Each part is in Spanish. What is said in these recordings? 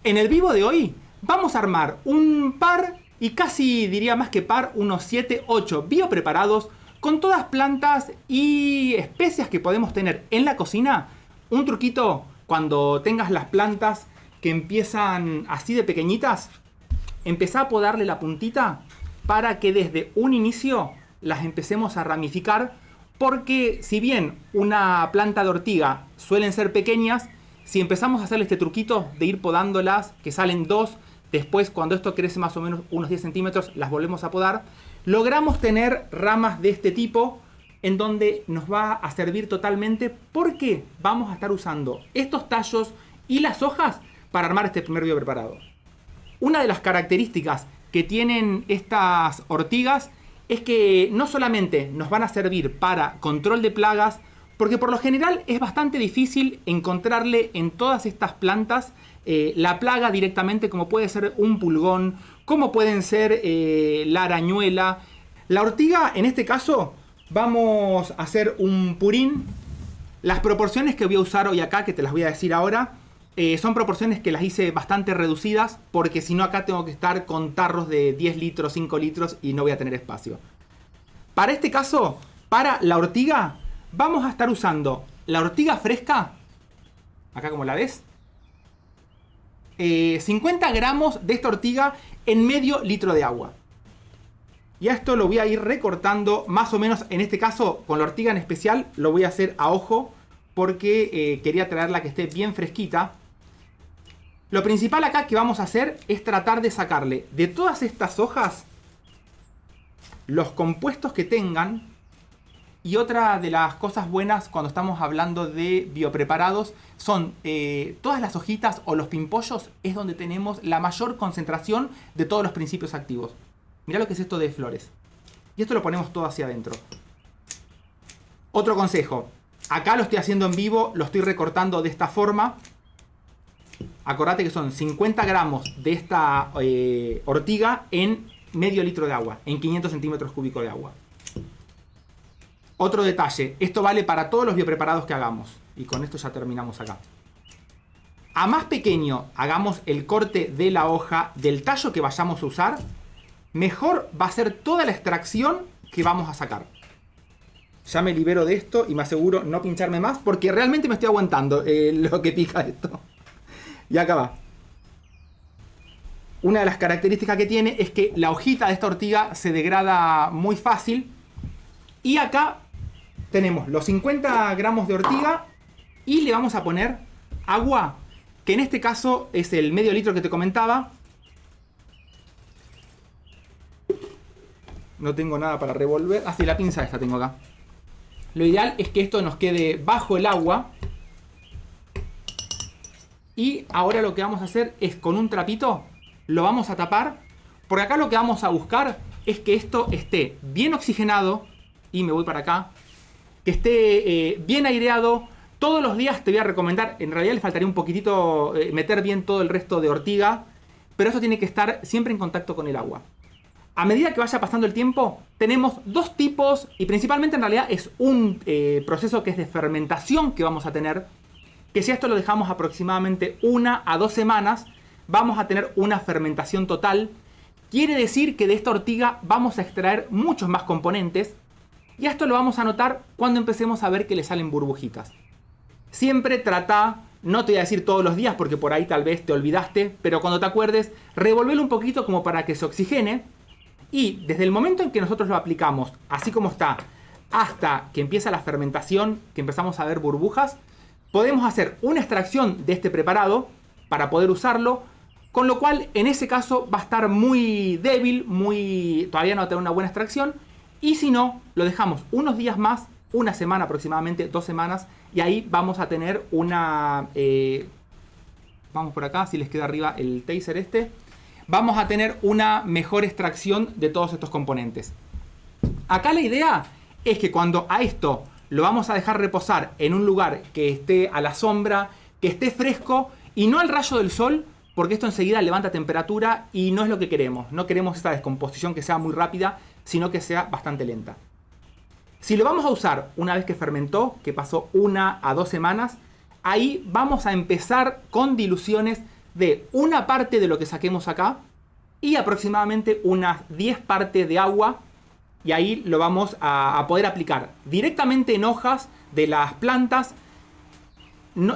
En el vivo de hoy vamos a armar un par, y casi diría más que par, unos 7, 8 biopreparados con todas plantas y especias que podemos tener en la cocina. Un truquito cuando tengas las plantas que empiezan así de pequeñitas, empezá a podarle la puntita para que desde un inicio las empecemos a ramificar, porque si bien una planta de ortiga suelen ser pequeñas, si empezamos a hacerle este truquito de ir podándolas, que salen dos, después cuando esto crece más o menos unos 10 centímetros, las volvemos a podar, logramos tener ramas de este tipo en donde nos va a servir totalmente, porque vamos a estar usando estos tallos y las hojas para armar este primer biopreparado. Una de las características que tienen estas ortigas es que no solamente nos van a servir para control de plagas, porque por lo general es bastante difícil encontrarle en todas estas plantas la plaga directamente, como puede ser un pulgón, como pueden ser la arañuela. La ortiga, en este caso, vamos a hacer un purín. Las proporciones que voy a usar hoy acá, que te las voy a decir ahora, son proporciones que las hice bastante reducidas, porque si no acá tengo que estar con tarros de 10 litros, 5 litros y no voy a tener espacio. Para este caso, para la ortiga, vamos a estar usando la ortiga fresca, acá como la ves, 50 gramos de esta ortiga en medio litro de agua. Y a esto lo voy a ir recortando más o menos, en este caso con la ortiga en especial, lo voy a hacer a ojo, porque quería traerla que esté bien fresquita. Lo principal acá que vamos a hacer es tratar de sacarle de todas estas hojas los compuestos que tengan. Y otra de las cosas buenas cuando estamos hablando de biopreparados son todas las hojitas o los pimpollos, es donde tenemos la mayor concentración de todos los principios activos. Mirá lo que es esto de flores. Y esto lo ponemos todo hacia adentro. Otro consejo. Acá lo estoy haciendo en vivo, lo estoy recortando de esta forma. Acordate que son 50 gramos de esta ortiga en medio litro de agua, en 500 centímetros cúbicos de agua. Otro detalle, esto vale para todos los biopreparados que hagamos. Y con esto ya terminamos acá. A más pequeño hagamos el corte de la hoja del tallo que vayamos a usar, mejor va a ser toda la extracción que vamos a sacar. Ya me libero de esto y me aseguro no pincharme más, porque realmente me estoy aguantando lo que pica esto. Y acá va. Una de las características que tiene es que la hojita de esta ortiga se degrada muy fácil. Y acá tenemos los 50 gramos de ortiga y le vamos a poner agua, que en este caso es el medio litro que te comentaba. No tengo nada para revolver. Ah, sí, la pinza esta tengo acá. Lo ideal es que esto nos quede bajo el agua. Y ahora lo que vamos a hacer es con un trapito lo vamos a tapar. Porque acá lo que vamos a buscar es que esto esté bien oxigenado. Y me voy para acá. Que esté bien aireado. Todos los días te voy a recomendar, en realidad le faltaría un poquitito meter bien todo el resto de ortiga. Pero esto tiene que estar siempre en contacto con el agua. A medida que vaya pasando el tiempo, tenemos dos tipos, y principalmente en realidad es un proceso que es de fermentación que vamos a tener, que si esto lo dejamos aproximadamente 1 a 2 semanas, vamos a tener una fermentación total. Quiere decir que de esta ortiga vamos a extraer muchos más componentes, y esto lo vamos a notar cuando empecemos a ver que le salen burbujitas. Siempre trata, no te voy a decir todos los días porque por ahí tal vez te olvidaste, pero cuando te acuerdes, revolverlo un poquito como para que se oxigene. Y desde el momento en que nosotros lo aplicamos, así como está, hasta que empieza la fermentación, que empezamos a ver burbujas, podemos hacer una extracción de este preparado para poder usarlo, con lo cual en ese caso va a estar muy débil, todavía no va a tener una buena extracción, y si no, lo dejamos unos días más, una semana aproximadamente, 2 semanas, y ahí vamos a tener una... vamos por acá, si les queda arriba el taser este. Vamos a tener una mejor extracción de todos estos componentes. Acá la idea es que cuando a esto lo vamos a dejar reposar en un lugar que esté a la sombra, que esté fresco y no al rayo del sol, porque esto enseguida levanta temperatura y no es lo que queremos. No queremos esta descomposición que sea muy rápida, sino que sea bastante lenta. Si lo vamos a usar una vez que fermentó, que pasó 1 a 2 semanas, ahí vamos a empezar con diluciones de una parte de lo que saquemos acá y aproximadamente unas 10 partes de agua, y ahí lo vamos a poder aplicar directamente en hojas de las plantas.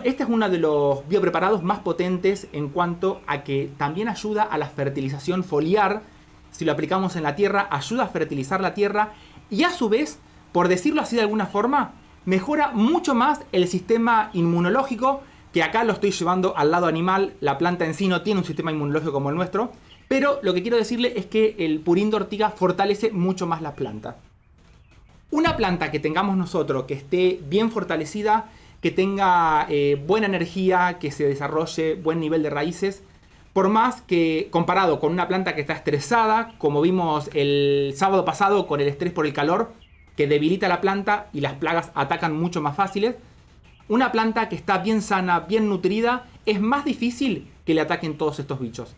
Este es uno de los biopreparados más potentes en cuanto a que también ayuda a la fertilización foliar. Si lo aplicamos en la tierra, ayuda a fertilizar la tierra y a su vez, por decirlo así de alguna forma, mejora mucho más el sistema inmunológico, que acá lo estoy llevando al lado animal. La planta en sí no tiene un sistema inmunológico como el nuestro, pero lo que quiero decirle es que el purín de ortiga fortalece mucho más la planta. Una planta que tengamos nosotros, que esté bien fortalecida, que tenga buena energía, que se desarrolle buen nivel de raíces, por más que comparado con una planta que está estresada, como vimos el sábado pasado con el estrés por el calor, que debilita la planta y las plagas atacan mucho más fáciles, una planta que está bien sana, bien nutrida, es más difícil que le ataquen todos estos bichos.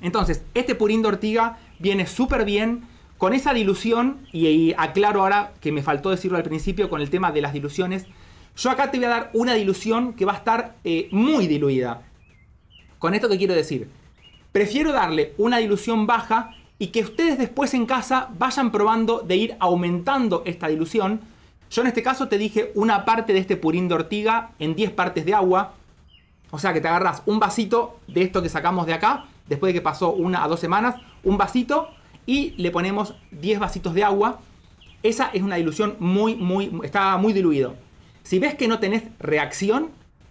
Entonces, este purín de ortiga viene súper bien con esa dilución, y aclaro ahora que me faltó decirlo al principio con el tema de las diluciones. Yo acá te voy a dar una dilución que va a estar muy diluida. ¿Con esto qué quiero decir? Prefiero darle una dilución baja y que ustedes después en casa vayan probando de ir aumentando esta dilución. Yo en este caso te dije una parte de este purín de ortiga en 10 partes de agua. O sea que te agarras un vasito de esto que sacamos de acá, después de que pasó 1 a 2 semanas, un vasito, y le ponemos 10 vasitos de agua. Esa es una dilución está muy diluido. Si ves que no tenés reacción,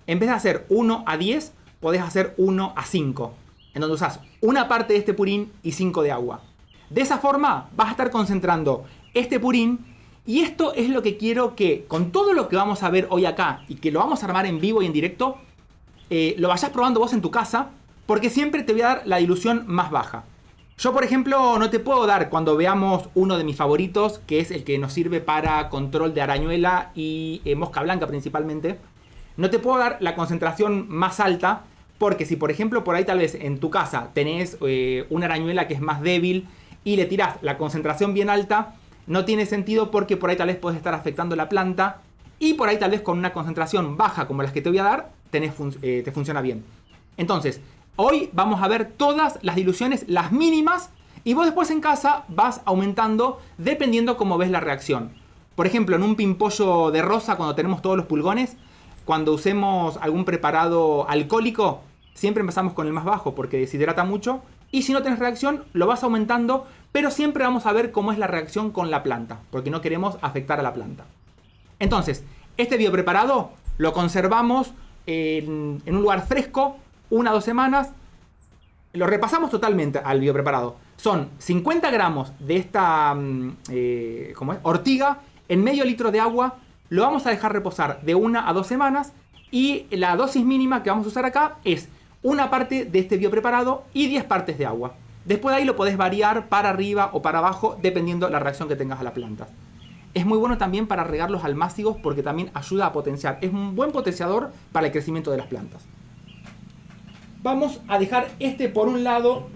en vez de hacer 1 a 10, podés hacer 1 a 5, en donde usás una parte de este purín y 5 de agua. De esa forma vas a estar concentrando este purín, y esto es lo que quiero que, con todo lo que vamos a ver hoy acá, y que lo vamos a armar en vivo y en directo, lo vayas probando vos en tu casa, porque siempre te voy a dar la dilución más baja. Yo, por ejemplo, no te puedo dar, cuando veamos uno de mis favoritos, que es el que nos sirve para control de arañuela y mosca blanca principalmente, no te puedo dar la concentración más alta, porque si, por ejemplo, por ahí tal vez en tu casa tenés una arañuela que es más débil y le tirás la concentración bien alta, no tiene sentido, porque por ahí tal vez puedes estar afectando la planta, y por ahí tal vez con una concentración baja como las que te voy a dar, te funciona bien. Entonces, hoy vamos a ver todas las diluciones, las mínimas, y vos después en casa vas aumentando dependiendo cómo ves la reacción. Por ejemplo, en un pimpollo de rosa, cuando tenemos todos los pulgones, cuando usemos algún preparado alcohólico, siempre empezamos con el más bajo porque deshidrata mucho, y si no tenés reacción, lo vas aumentando, pero siempre vamos a ver cómo es la reacción con la planta, porque no queremos afectar a la planta. Entonces, este biopreparado lo conservamos en un lugar fresco, 1 a 2 semanas. Lo repasamos totalmente al biopreparado. Son 50 gramos de esta ortiga en medio litro de agua. Lo vamos a dejar reposar de 1 a 2 semanas. Y la dosis mínima que vamos a usar acá es una parte de este biopreparado y 10 partes de agua. Después de ahí lo podés variar para arriba o para abajo dependiendo la reacción que tengas a la planta. Es muy bueno también para regar los almácigos, porque también ayuda a potenciar. Es un buen potenciador para el crecimiento de las plantas. Vamos a dejar este por un lado.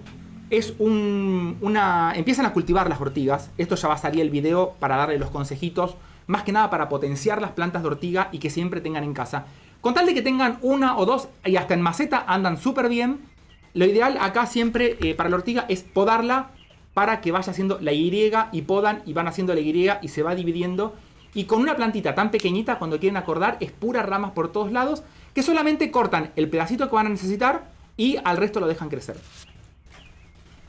Empiezan a cultivar las ortigas. Esto ya va a salir el video para darle los consejitos. Más que nada para potenciar las plantas de ortiga y que siempre tengan en casa. Con tal de que tengan 1 o 2, y hasta en maceta andan súper bien. Lo ideal acá siempre para la ortiga es podarla para que vaya haciendo la Y, y podan y van haciendo la Y y se va dividiendo. Y con una plantita tan pequeñita, cuando quieren acordar, es puras ramas por todos lados, que solamente cortan el pedacito que van a necesitar y al resto lo dejan crecer.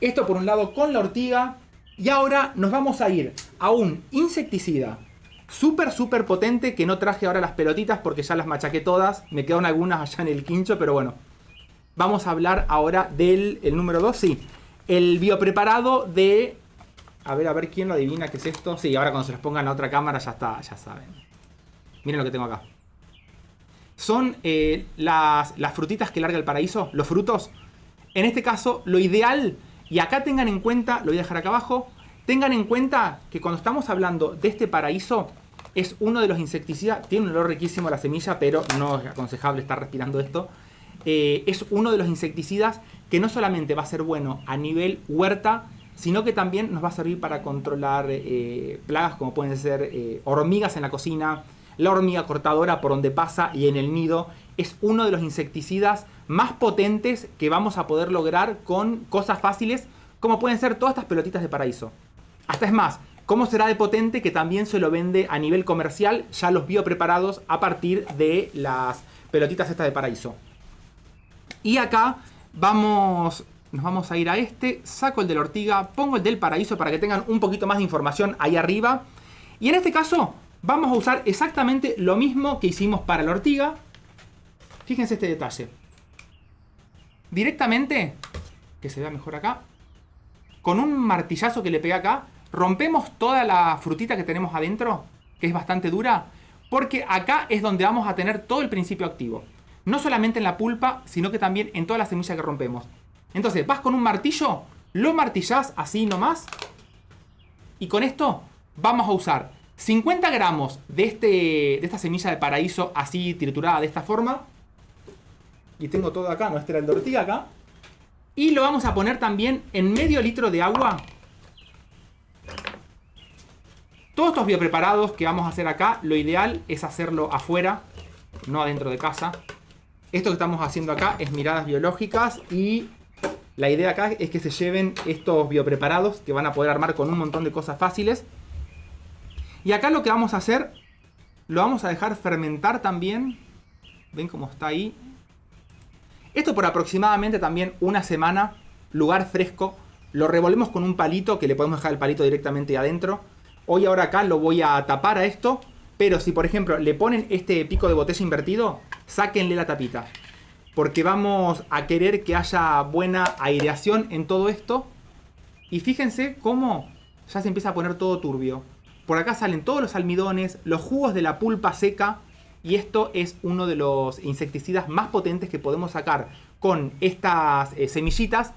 Esto por un lado con la ortiga. Y ahora nos vamos a ir a un insecticida súper potente, que no traje ahora las pelotitas porque ya las machaqué todas. Me quedaron algunas allá en el quincho, pero bueno. Vamos a hablar ahora del número 2, sí. El biopreparado de... A ver quién lo adivina qué es esto. Sí, ahora cuando se los pongan en la otra cámara ya está, ya saben. Miren lo que tengo acá. Son las frutitas que larga el paraíso, los frutos. En este caso, lo ideal, y acá tengan en cuenta, lo voy a dejar acá abajo, tengan en cuenta que cuando estamos hablando de este paraíso, es uno de los insecticidas, tiene un olor riquísimo la semilla, pero no es aconsejable estar respirando esto. Es uno de los insecticidas que no solamente va a ser bueno a nivel huerta, sino que también nos va a servir para controlar plagas como pueden ser hormigas en la cocina, la hormiga cortadora por donde pasa y en el nido, es uno de los insecticidas más potentes que vamos a poder lograr con cosas fáciles, como pueden ser todas estas pelotitas de paraíso. Hasta es más, ¿cómo será de potente que también se lo vende a nivel comercial ya los biopreparados a partir de las pelotitas estas de paraíso? Y acá nos vamos a ir a este, saco el de la ortiga, pongo el del paraíso para que tengan un poquito más de información ahí arriba. Y en este caso vamos a usar exactamente lo mismo que hicimos para la ortiga. Fíjense este detalle. Directamente, que se vea mejor acá, con un martillazo que le pegué acá, rompemos toda la frutita que tenemos adentro, que es bastante dura, porque acá es donde vamos a tener todo el principio activo. No solamente en la pulpa, sino que también en toda la semilla que rompemos. Entonces vas con un martillo, lo martillás así nomás, y con esto vamos a usar 50 gramos de esta semilla de paraíso así triturada de esta forma. Y tengo todo acá, no, este era el de ortiga acá. Y lo vamos a poner también en medio litro de agua. Todos estos biopreparados que vamos a hacer acá, lo ideal es hacerlo afuera, no adentro de casa. Esto que estamos haciendo acá es miradas biológicas y la idea acá es que se lleven estos biopreparados que van a poder armar con un montón de cosas fáciles. Y acá lo que vamos a hacer, lo vamos a dejar fermentar también. ¿Ven cómo está ahí? Esto por aproximadamente también una semana, lugar fresco. Lo revolvemos con un palito, que le podemos dejar el palito directamente adentro. Hoy ahora acá lo voy a tapar a esto. Pero si por ejemplo le ponen este pico de botella invertido, sáquenle la tapita. Porque vamos a querer que haya buena aireación en todo esto. Y fíjense cómo ya se empieza a poner todo turbio. Por acá salen todos los almidones, los jugos de la pulpa seca. Y esto es uno de los insecticidas más potentes que podemos sacar con estas semillitas.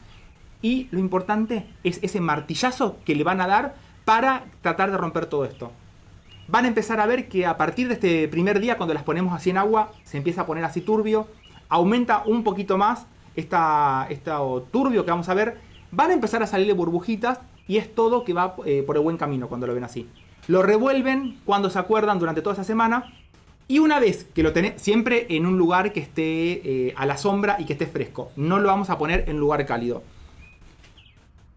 Y lo importante es ese martillazo que le van a dar para tratar de romper todo esto. Van a empezar a ver que a partir de este primer día, cuando las ponemos así en agua, se empieza a poner así turbio. Aumenta un poquito más esto turbio que vamos a ver. Van a empezar a salirle burbujitas y es todo que va por el buen camino cuando lo ven así. Lo revuelven cuando se acuerdan durante toda esa semana. Y una vez que lo tenés, siempre en un lugar que esté a la sombra y que esté fresco. No lo vamos a poner en lugar cálido.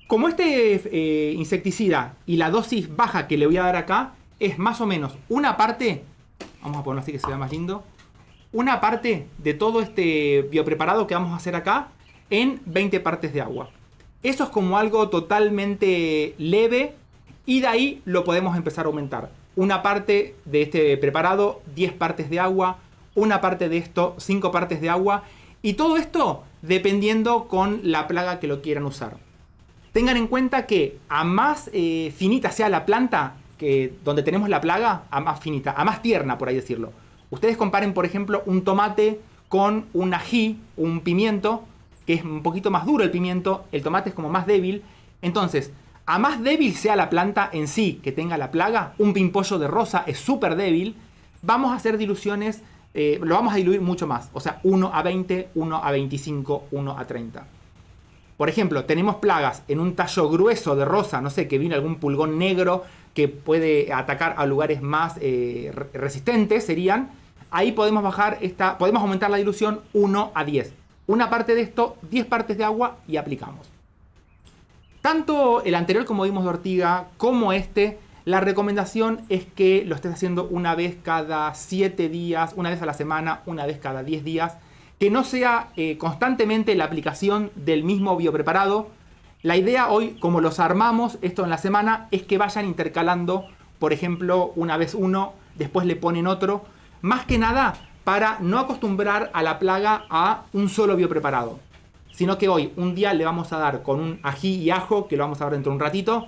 Como este insecticida y la dosis baja que le voy a dar acá es más o menos una parte, vamos a ponerlo así que se vea más lindo, una parte de todo este biopreparado que vamos a hacer acá en 20 partes de agua. Eso es como algo totalmente leve y de ahí lo podemos empezar a aumentar. Una parte de este preparado, 10 partes de agua, una parte de esto, 5 partes de agua y todo esto dependiendo con la plaga que lo quieran usar. Tengan en cuenta que a más finita sea la planta, que donde tenemos la plaga, a más finita, a más tierna, por ahí decirlo. Ustedes comparen, por ejemplo, un tomate con un ají, un pimiento, que es un poquito más duro el pimiento, el tomate es como más débil. Entonces, a más débil sea la planta en sí que tenga la plaga, un pimpollo de rosa es súper débil, vamos a hacer diluciones, lo vamos a diluir mucho más. O sea, 1 a 20, 1 a 25, 1 a 30. Por ejemplo, tenemos plagas en un tallo grueso de rosa, no sé, que viene algún pulgón negro que puede atacar a lugares más resistentes, serían. Ahí podemos podemos aumentar la dilución 1 a 10. Una parte de esto, 10 partes de agua y aplicamos. Tanto el anterior como vimos de ortiga, como este, la recomendación es que lo estés haciendo una vez cada 7 días, una vez a la semana, una vez cada 10 días. Que no sea constantemente la aplicación del mismo biopreparado. La idea hoy, como los armamos esto en la semana, es que vayan intercalando, por ejemplo, una vez uno, después le ponen otro. Más que nada para no acostumbrar a la plaga a un solo biopreparado. Sino que hoy, un día le vamos a dar con un ají y ajo, que lo vamos a ver dentro de un ratito.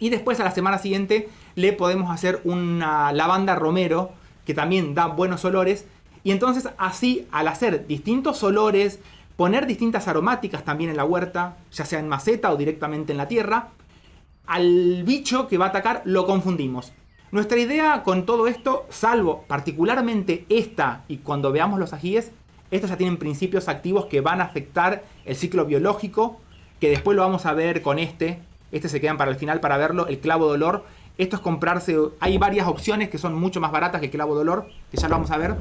Y después a la semana siguiente le podemos hacer una lavanda romero, que también da buenos olores. Y entonces así, al hacer distintos olores, poner distintas aromáticas también en la huerta, ya sea en maceta o directamente en la tierra, al bicho que va a atacar lo confundimos. Nuestra idea con todo esto, salvo particularmente esta y cuando veamos los ajíes, estos ya tienen principios activos que van a afectar el ciclo biológico, que después lo vamos a ver con este se quedan para el final para verlo, el clavo de olor. Esto es comprarse, hay varias opciones que son mucho más baratas que el clavo de olor, que ya lo vamos a ver.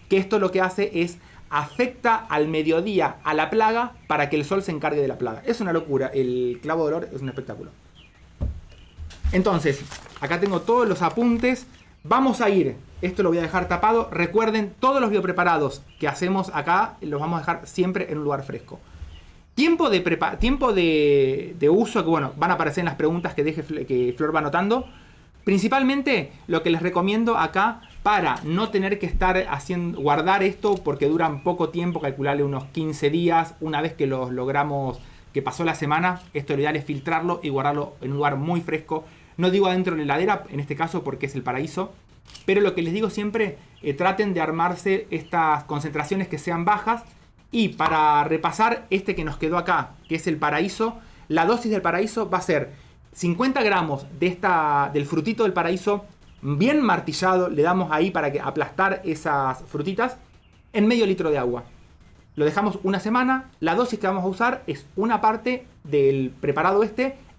que esto lo que hace es afecta al mediodía a la plaga para que el sol se encargue de la plaga. Es una locura, el clavo de olor es un espectáculo. Entonces, acá tengo todos los apuntes. Vamos a ir, esto lo voy a dejar tapado. Recuerden, todos los biopreparados que hacemos acá los vamos a dejar siempre en un lugar fresco. Tiempo de uso, que bueno, van a aparecer en las preguntas que Flor va anotando. Principalmente lo que les recomiendo acá para no tener que estar guardar esto porque duran poco tiempo, calcularle unos 15 días. Una vez que los logramos, que pasó la semana, esto lo ideal es filtrarlo y guardarlo en un lugar muy fresco. No digo adentro de la heladera, en este caso porque es el paraíso. Pero lo que les digo siempre, traten de armarse estas concentraciones que sean bajas. Y para repasar este que nos quedó acá, que es el paraíso, la dosis del paraíso va a ser 50 gramos del frutito del paraíso bien martillado. Le damos ahí para que aplastar esas frutitas en medio litro de agua. Lo dejamos una semana. La dosis que vamos a usar es una parte del preparado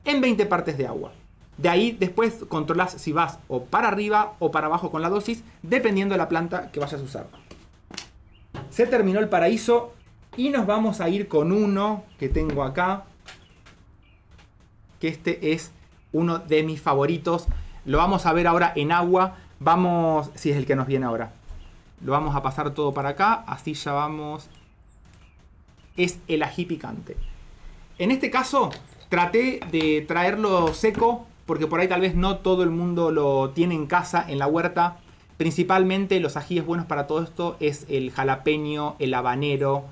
en 20 partes de agua. De ahí después controlas si vas o para arriba o para abajo con la dosis, dependiendo de la planta que vayas a usar. Se terminó el paraíso y nos vamos a ir con uno que tengo acá. Que este es uno de mis favoritos. Lo vamos a ver ahora en agua. Vamos, si es el que nos viene ahora. Lo vamos a pasar todo para acá. Así ya vamos. Es el ají picante. En este caso traté de traerlo seco porque por ahí tal vez no todo el mundo lo tiene en casa, en la huerta. Principalmente los ajíes buenos para todo esto es el jalapeño, el habanero.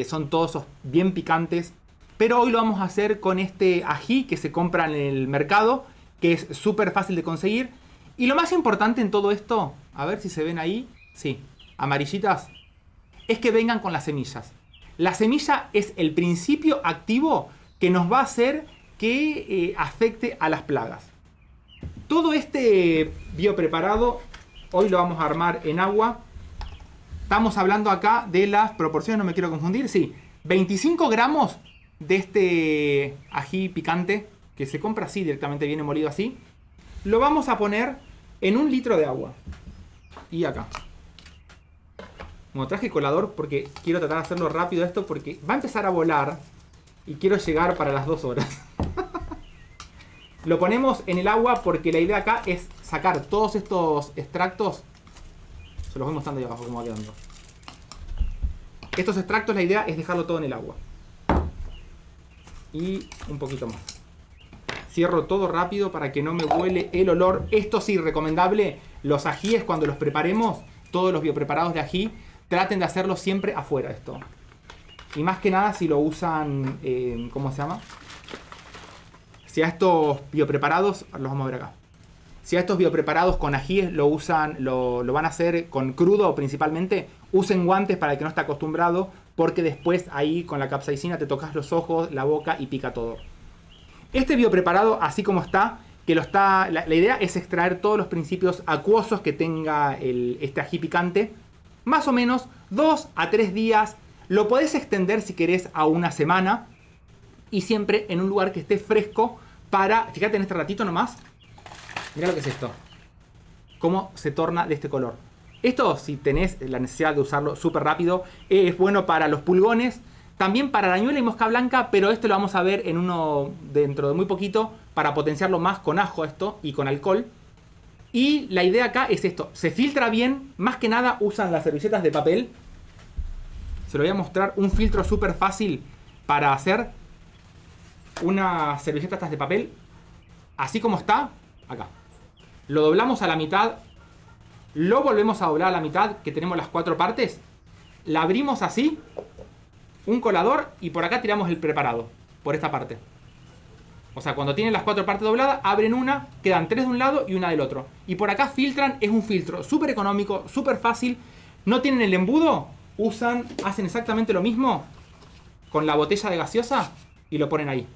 Son todos bien picantes. Pero hoy lo vamos a hacer con este ají que se compra en el mercado, que es súper fácil de conseguir. Y lo más importante en todo esto, a ver si se ven ahí, sí, amarillitas, es que vengan con las semillas. La semilla es el principio activo que nos va a hacer que afecte a las plagas. Todo este biopreparado, hoy lo vamos a armar en agua. Estamos hablando acá de las proporciones, no me quiero confundir, sí, 25 gramos de este ají picante que se compra así, directamente viene molido así. Lo vamos a poner en un litro de agua. Y acá. Bueno, traje colador porque quiero tratar de hacerlo rápido esto porque va a empezar a volar y quiero llegar para las 2 horas. Lo ponemos en el agua porque la idea acá es sacar todos estos extractos. Se los voy mostrando ahí abajo cómo va quedando. Estos extractos, la idea es dejarlo todo en el agua. Y un poquito más. Cierro todo rápido para que no me huele el olor. Esto sí, recomendable, los ajíes cuando los preparemos, todos los biopreparados de ají, traten de hacerlo siempre afuera esto. Y más que nada si lo usan, ¿cómo se llama? Si a estos biopreparados, los vamos a ver acá. Si a estos biopreparados con ajíes lo usan, lo van a hacer con crudo principalmente, usen guantes para el que no esté acostumbrado, porque después ahí con la capsaicina te tocas los ojos, la boca y pica todo. Este biopreparado, así como está, la idea es extraer todos los principios acuosos que tenga este ají picante. Más o menos 2 a 3 días. Lo podés extender si querés a una semana. Y siempre en un lugar que esté fresco para... Fíjate en este ratito nomás. Mirá lo que es esto. Cómo se torna de este color. Esto, si tenés la necesidad de usarlo súper rápido, es bueno para los pulgones. También para arañuela y mosca blanca, pero esto lo vamos a ver en uno dentro de muy poquito para potenciarlo más con ajo esto y con alcohol. Y la idea acá es esto. Se filtra bien. Más que nada usan las servilletas de papel. Se lo voy a mostrar. Un filtro súper fácil para hacer unas servilletas de papel. Así como está, acá. Lo doblamos a la mitad. Lo volvemos a doblar a la mitad, que tenemos las 4 partes. La abrimos así. Un colador y por acá tiramos el preparado. Por esta parte. O sea, cuando tienen las 4 partes dobladas, abren una, quedan 3 de un lado y una del otro. Y por acá filtran, es un filtro súper económico, súper fácil. No tienen el embudo, hacen exactamente lo mismo con la botella de gaseosa y lo ponen ahí.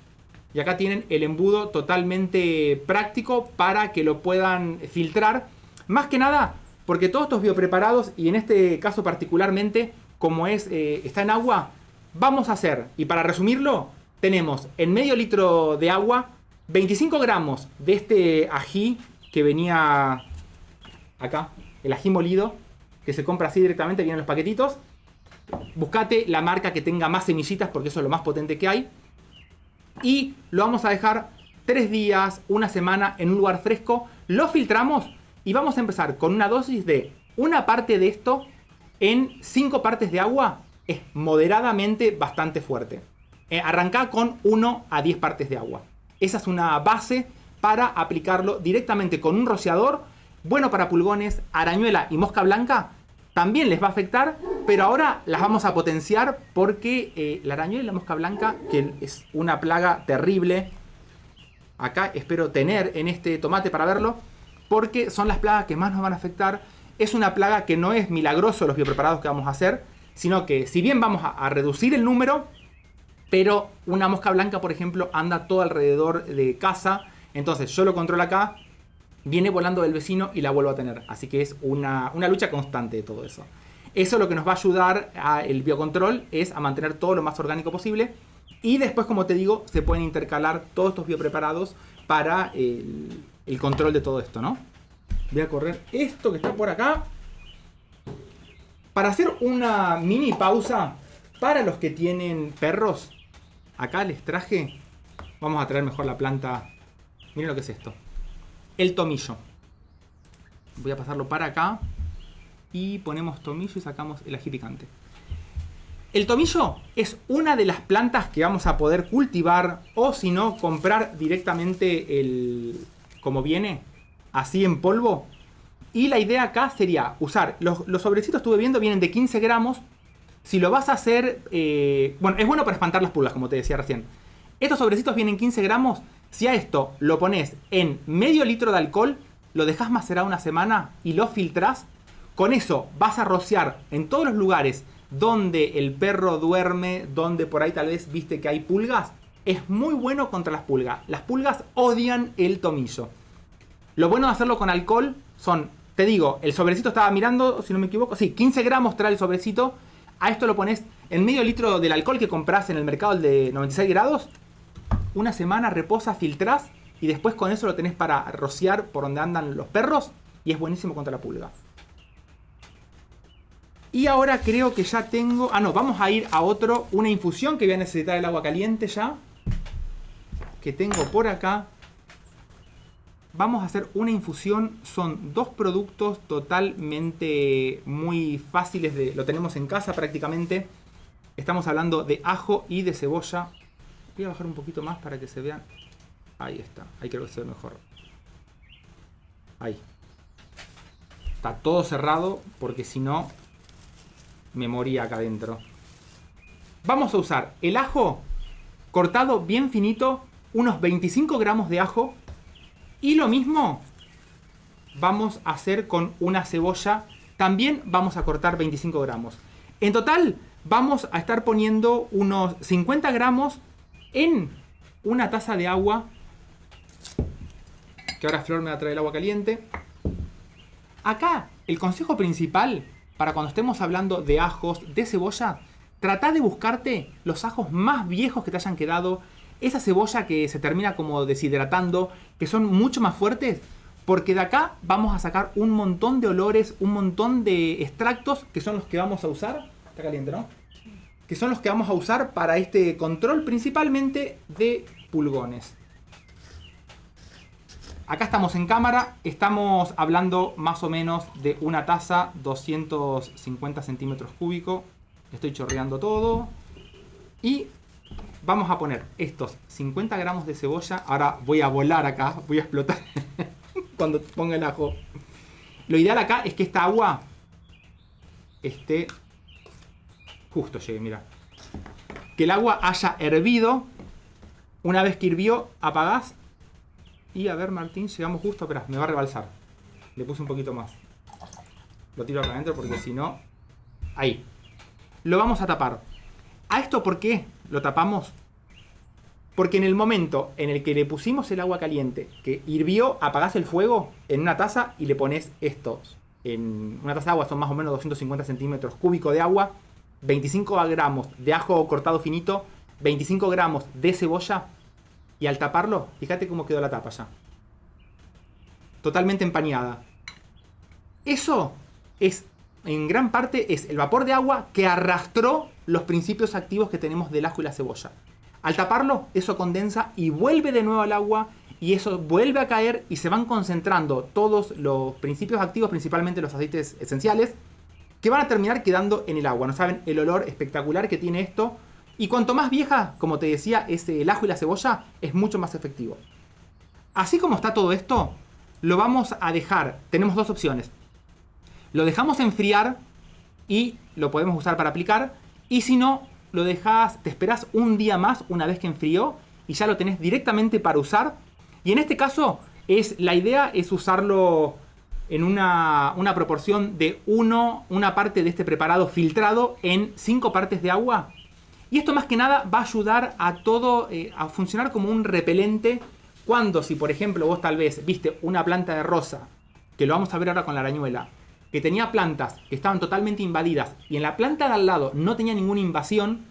Y acá tienen el embudo totalmente práctico para que lo puedan filtrar. Más que nada, porque todos estos biopreparados, y en este caso particularmente, como está en agua, vamos a hacer, y para resumirlo, tenemos en medio litro de agua 25 gramos de este ají que venía acá, el ají molido. que se compra así directamente, vienen los paquetitos. Buscate la marca que tenga más semillitas porque eso es lo más potente que hay. Y lo vamos a dejar 3 días, una semana en un lugar fresco. Lo filtramos y vamos a empezar con una dosis de una parte de esto en 5 partes de agua. Es moderadamente bastante fuerte. Arrancá con 1 a 10 partes de agua. Esa es una base para aplicarlo directamente con un rociador. Bueno para pulgones, arañuela y mosca blanca. También les va a afectar, pero ahora las vamos a potenciar porque la arañuela y la mosca blanca, que es una plaga terrible, acá espero tener en este tomate para verlo, porque son las plagas que más nos van a afectar. Es una plaga que no es milagroso los biopreparados que vamos a hacer, sino que si bien vamos a reducir el número, pero una mosca blanca, por ejemplo, anda todo alrededor de casa, entonces yo lo controlo acá, viene volando del vecino y la vuelvo a tener. Así que es una lucha constante de todo eso. Eso lo que nos va a ayudar el biocontrol es a mantener todo lo más orgánico posible. Y después, como te digo, se pueden intercalar todos estos biopreparados para el control de todo esto, ¿no? Voy a correr esto que está por acá. Para hacer una mini pausa, para los que tienen perros, acá les traje, vamos a traer mejor la planta. Miren lo que es esto. El tomillo. Voy a pasarlo para acá. Y ponemos tomillo y sacamos el ají picante. El tomillo es una de las plantas que vamos a poder cultivar. O si no, comprar directamente como viene. Así en polvo. Y la idea acá sería usar. Los sobrecitos estuve viendo vienen de 15 gramos. Si lo vas a hacer... bueno, es bueno para espantar las pulgas, como te decía recién. Estos sobrecitos vienen 15 gramos. Si a esto lo pones en medio litro de alcohol, lo dejas macerar una semana y lo filtrás, con eso vas a rociar en todos los lugares donde el perro duerme, donde por ahí tal vez viste que hay pulgas. Es muy bueno contra las pulgas. Las pulgas odian el tomillo. Lo bueno de hacerlo con alcohol son, te digo, el sobrecito estaba mirando, si no me equivoco, sí, 15 gramos trae el sobrecito. A esto lo pones en medio litro del alcohol que compras en el mercado, el de 96 grados. Una semana reposa, filtrás y después con eso lo tenés para rociar por donde andan los perros y es buenísimo contra la pulga. Y ahora creo que ya tengo... Ah, no, vamos a ir a una infusión que voy a necesitar el agua caliente ya. Que tengo por acá. Vamos a hacer una infusión. Son 2 productos totalmente muy fáciles de... Lo tenemos en casa prácticamente. Estamos hablando de ajo y de cebolla. Voy a bajar un poquito más para que se vean. Ahí está. Ahí creo que se ve mejor. Ahí. Está todo cerrado porque si no me moría acá adentro. Vamos a usar el ajo cortado bien finito. Unos 25 gramos de ajo. Y lo mismo vamos a hacer con una cebolla. También vamos a cortar 25 gramos. En total vamos a estar poniendo unos 50 gramos en una taza de agua, que ahora Flor me va a traer el agua caliente. Acá, el consejo principal para cuando estemos hablando de ajos, de cebolla, trata de buscarte los ajos más viejos que te hayan quedado, esa cebolla que se termina como deshidratando, que son mucho más fuertes, porque de acá vamos a sacar un montón de olores, un montón de extractos que son los que vamos a usar. Está caliente, ¿no? Que son los que vamos a usar para este control principalmente de pulgones. Acá estamos en cámara, estamos hablando más o menos de una taza, 250 centímetros cúbicos. Estoy chorreando todo. Y vamos a poner estos 50 gramos de cebolla. Ahora voy a volar acá, voy a explotar cuando ponga el ajo. Lo ideal acá es que esta agua esté... Justo llegue, mira. Que el agua haya hervido. Una vez que hirvió, apagás. Y a ver, Martín, llegamos justo. Espera, me va a rebalsar. Le puse un poquito más. Lo tiro acá adentro porque si no... Ahí. Lo vamos a tapar. ¿A esto por qué lo tapamos? Porque en el momento en el que le pusimos el agua caliente, que hirvió, apagás el fuego en una taza y le pones estos. En una taza de agua son más o menos 250 centímetros cúbicos de agua. 25 gramos de ajo cortado finito, 25 gramos de cebolla y al taparlo, fíjate cómo quedó la tapa ya. Totalmente empañada. Eso es en gran parte es el vapor de agua que arrastró los principios activos que tenemos del ajo y la cebolla. Al taparlo, eso condensa y vuelve de nuevo al agua y eso vuelve a caer y se van concentrando todos los principios activos, principalmente los aceites esenciales, que van a terminar quedando en el agua. No saben el olor espectacular que tiene esto. Y cuanto más vieja, como te decía, es el ajo y la cebolla, es mucho más efectivo. Así como está todo esto, lo vamos a dejar. Tenemos dos opciones. Lo dejamos enfriar y lo podemos usar para aplicar. Y si no, lo dejas, te esperas un día más una vez que enfrió y ya lo tenés directamente para usar. Y en este caso, la idea es usarlo en una proporción de una parte de este preparado filtrado en 5 partes de agua. Y esto más que nada va a ayudar a todo a funcionar como un repelente cuando, si por ejemplo vos tal vez viste una planta de rosa, que lo vamos a ver ahora con la arañuela, que tenía plantas que estaban totalmente invadidas y en la planta de al lado no tenía ninguna invasión,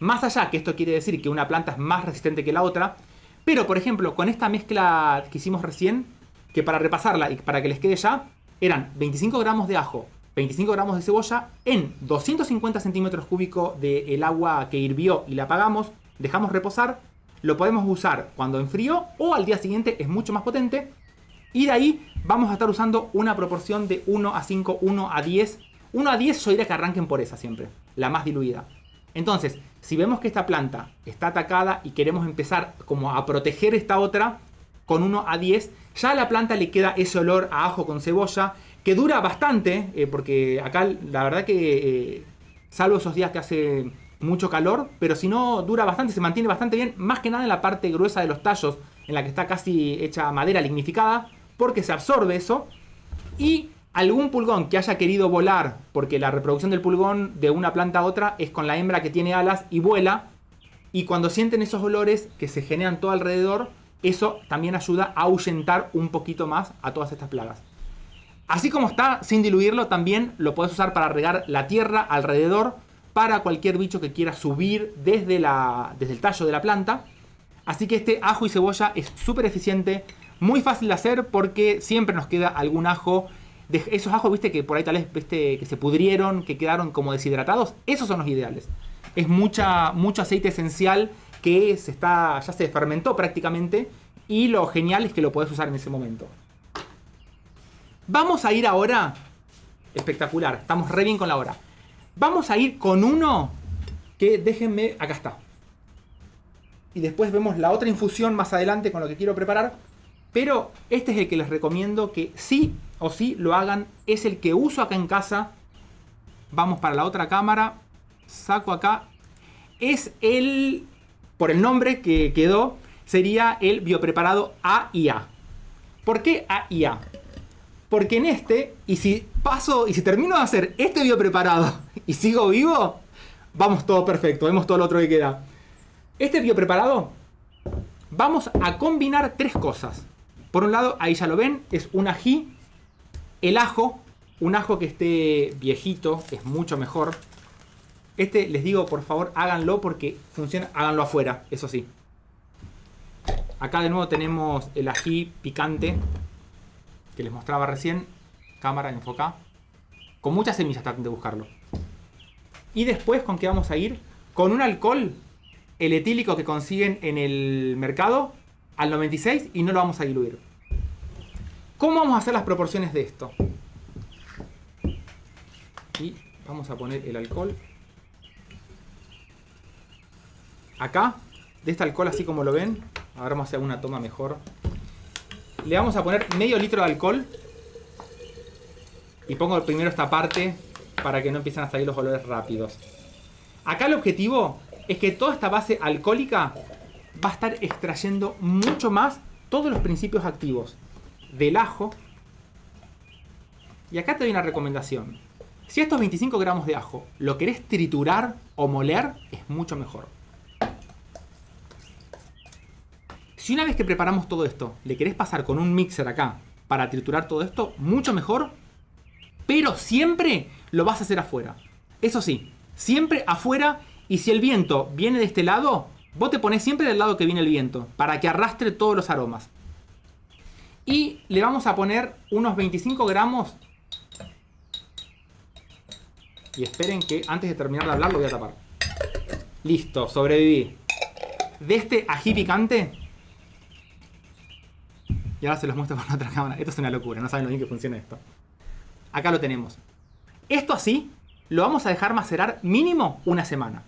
más allá que esto quiere decir que una planta es más resistente que la otra, pero por ejemplo con esta mezcla que hicimos recién, que para repasarla y para que les quede ya, eran 25 gramos de ajo, 25 gramos de cebolla en 250 centímetros cúbicos del agua que hirvió y la apagamos, dejamos reposar, lo podemos usar cuando enfrió o al día siguiente, es mucho más potente. Y de ahí vamos a estar usando una proporción de 1 a 5, 1 a 10. 1 a 10 yo diría que arranquen por esa siempre, la más diluida. Entonces, si vemos que esta planta está atacada y queremos empezar como a proteger esta otra, con 1 a 10, ya a la planta le queda ese olor a ajo con cebolla, que dura bastante, porque acá la verdad que, salvo esos días que hace mucho calor, pero si no dura bastante, se mantiene bastante bien, más que nada en la parte gruesa de los tallos, en la que está casi hecha madera lignificada, porque se absorbe eso. Y algún pulgón que haya querido volar, porque la reproducción del pulgón de una planta a otra es con la hembra que tiene alas y vuela, y cuando sienten esos olores que se generan todo alrededor, eso también ayuda a ahuyentar un poquito más a todas estas plagas. Así como está, sin diluirlo, también lo puedes usar para regar la tierra alrededor para cualquier bicho que quiera subir desde el tallo de la planta. Así que este ajo y cebolla es súper eficiente, muy fácil de hacer porque siempre nos queda algún ajo. De esos ajos, viste, que por ahí tal vez viste que se pudrieron, que quedaron como deshidratados. Esos son los ideales. Es mucho aceite esencial que ya se fermentó prácticamente. Y lo genial es que lo podés usar en ese momento. Vamos a ir ahora. Espectacular, estamos re bien con la hora. Vamos a ir con uno que déjenme. Acá está. Y después vemos la otra infusión más adelante con lo que quiero preparar. Pero este es el que les recomiendo que sí o sí lo hagan. Es el que uso acá en casa. Vamos para la otra cámara. Saco acá. Es por el nombre que quedó, sería el biopreparado AIA. ¿Por qué AIA? Porque en este, y si termino de hacer este biopreparado y sigo vivo, vamos todo perfecto, vemos todo lo otro que queda. Este biopreparado, vamos a combinar 3 cosas. Por un lado, ahí ya lo ven, es un ají, el ajo, un ajo que esté viejito, es mucho mejor. Este, les digo, por favor, háganlo porque funciona, háganlo afuera, eso sí. Acá de nuevo tenemos el ají picante que les mostraba recién. Cámara, enfoca. Con muchas semillas traten de buscarlo. Y después, ¿con qué vamos a ir? Con un alcohol, el etílico que consiguen en el mercado, al 96 y no lo vamos a diluir. ¿Cómo vamos a hacer las proporciones de esto? Y vamos a poner el alcohol. Acá, de este alcohol así como lo ven. Ahora vamos a hacer una toma mejor. Le vamos a poner medio litro de alcohol. Y pongo primero esta parte para que no empiecen a salir los olores rápidos. Acá el objetivo es que toda esta base alcohólica va a estar extrayendo mucho más todos los principios activos del ajo. Y acá te doy una recomendación. Si estos 25 gramos de ajo lo querés triturar o moler, es mucho mejor. Si una vez que preparamos todo esto, le querés pasar con un mixer acá para triturar todo esto, mucho mejor. Pero siempre lo vas a hacer afuera. Eso sí, siempre afuera. Y si el viento viene de este lado, vos te pones siempre del lado que viene el viento, para que arrastre todos los aromas. Y le vamos a poner unos 25 gramos Y esperen que antes de terminar de hablar lo voy a tapar. Listo, sobreviví. De este ají picante. Y ahora se los muestro por otra cámara. Esto es una locura, no saben lo bien que funciona esto. Acá lo tenemos. Esto así lo vamos a dejar macerar mínimo una semana.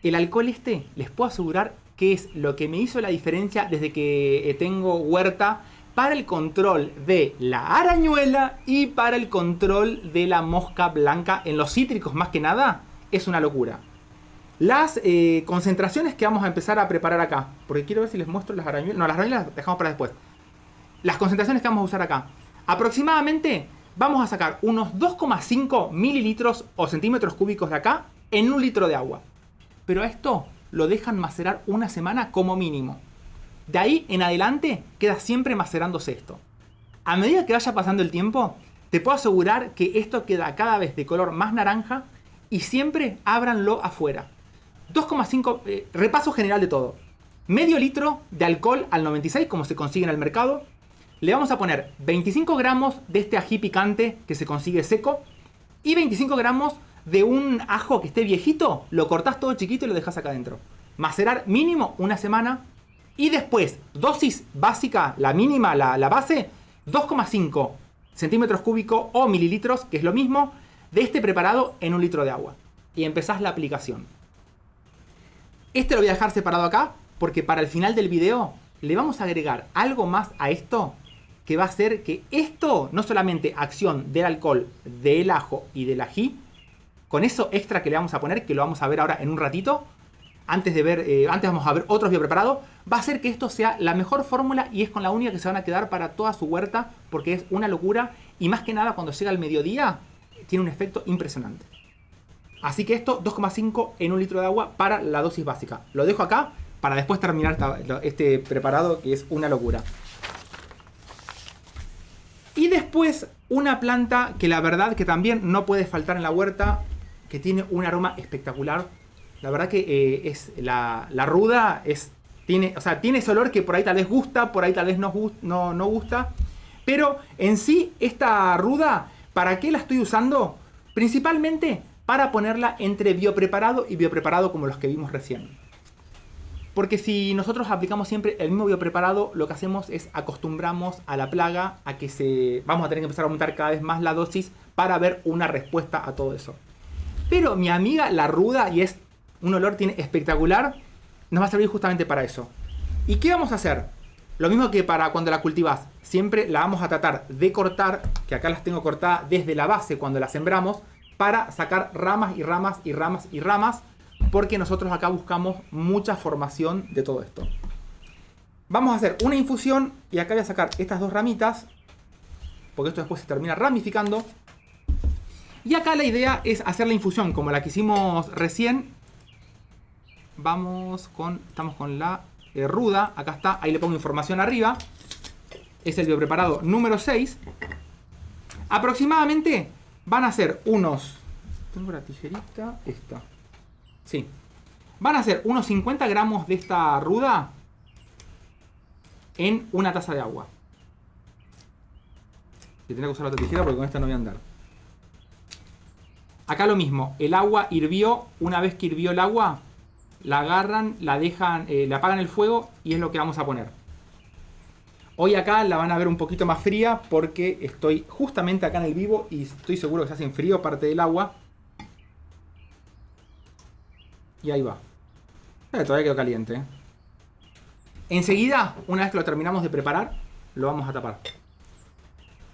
El alcohol este, les puedo asegurar que es lo que me hizo la diferencia desde que tengo huerta para el control de la arañuela y para el control de la mosca blanca en los cítricos más que nada. Es una locura. Las concentraciones que vamos a empezar a preparar acá, porque quiero ver si les muestro las arañuelas. No, las arañuelas las dejamos para después. Las concentraciones que vamos a usar acá. Aproximadamente vamos a sacar unos 2,5 mililitros o centímetros cúbicos de acá en 1 litro de agua. Pero a esto lo dejan macerar una semana como mínimo. De ahí en adelante queda siempre macerándose esto. A medida que vaya pasando el tiempo, te puedo asegurar que esto queda cada vez de color más naranja y siempre ábranlo afuera. 2,5, repaso general de todo. Medio litro de alcohol al 96 como se consigue en el mercado. Le vamos a poner 25 gramos de este ají picante que se consigue seco y 25 gramos de un ajo que esté viejito, lo cortás todo chiquito y lo dejas acá adentro. Macerar mínimo una semana. Y después, dosis básica, la mínima, la base, 2,5 centímetros cúbicos o mililitros, que es lo mismo, de este preparado en 1 litro de agua. Y empezás la aplicación. Este lo voy a dejar separado acá, porque para el final del video le vamos a agregar algo más a esto, que va a hacer que esto, no solamente acción del alcohol, del ajo y del ají, con eso extra que le vamos a poner, que lo vamos a ver ahora en un ratito, antes vamos a ver otros biopreparados, va a hacer que esto sea la mejor fórmula y es con la única que se van a quedar para toda su huerta, porque es una locura y más que nada cuando llega el mediodía, tiene un efecto impresionante. Así que esto, 2,5 en 1 litro de agua para la dosis básica. Lo dejo acá para después terminar este preparado que es una locura. Y después una planta que la verdad que también no puede faltar en la huerta, que tiene un aroma espectacular. La verdad que es la ruda, tiene ese olor que por ahí tal vez gusta, por ahí tal vez no gusta. Pero en sí, esta ruda, ¿para qué la estoy usando? Principalmente para ponerla entre biopreparado y biopreparado como los que vimos recién. Porque si nosotros aplicamos siempre el mismo biopreparado, lo que hacemos es acostumbramos a la plaga a que vamos a tener que empezar a aumentar cada vez más la dosis para ver una respuesta a todo eso. Pero mi amiga la ruda, y es un olor tiene espectacular, nos va a servir justamente para eso. ¿Y qué vamos a hacer? Lo mismo que para cuando la cultivas. Siempre la vamos a tratar de cortar, que acá las tengo cortadas desde la base cuando la sembramos, para sacar ramas y ramas y ramas y ramas, porque nosotros acá buscamos mucha formación de todo esto. Vamos a hacer una infusión y acá voy a sacar estas dos ramitas, porque esto después se termina ramificando. Y acá la idea es hacer la infusión como la que hicimos recién. Estamos con la ruda, acá está, ahí le pongo información arriba. Es el biopreparado número 6. Aproximadamente van a ser unos... Tengo la tijerita, esta. Sí. Van a ser unos 50 gramos de esta ruda en una taza de agua. Y tendré que usar la otra tijera porque con esta no voy a andar. Acá lo mismo, el agua hirvió. Una vez que hirvió el agua, la agarran, la dejan, le apagan el fuego y es lo que vamos a poner. Hoy acá la van a ver un poquito más fría porque estoy justamente acá en el vivo y estoy seguro que se hace en frío parte del agua. Y ahí va. Todavía quedó caliente. Enseguida, una vez que lo terminamos de preparar, lo vamos a tapar.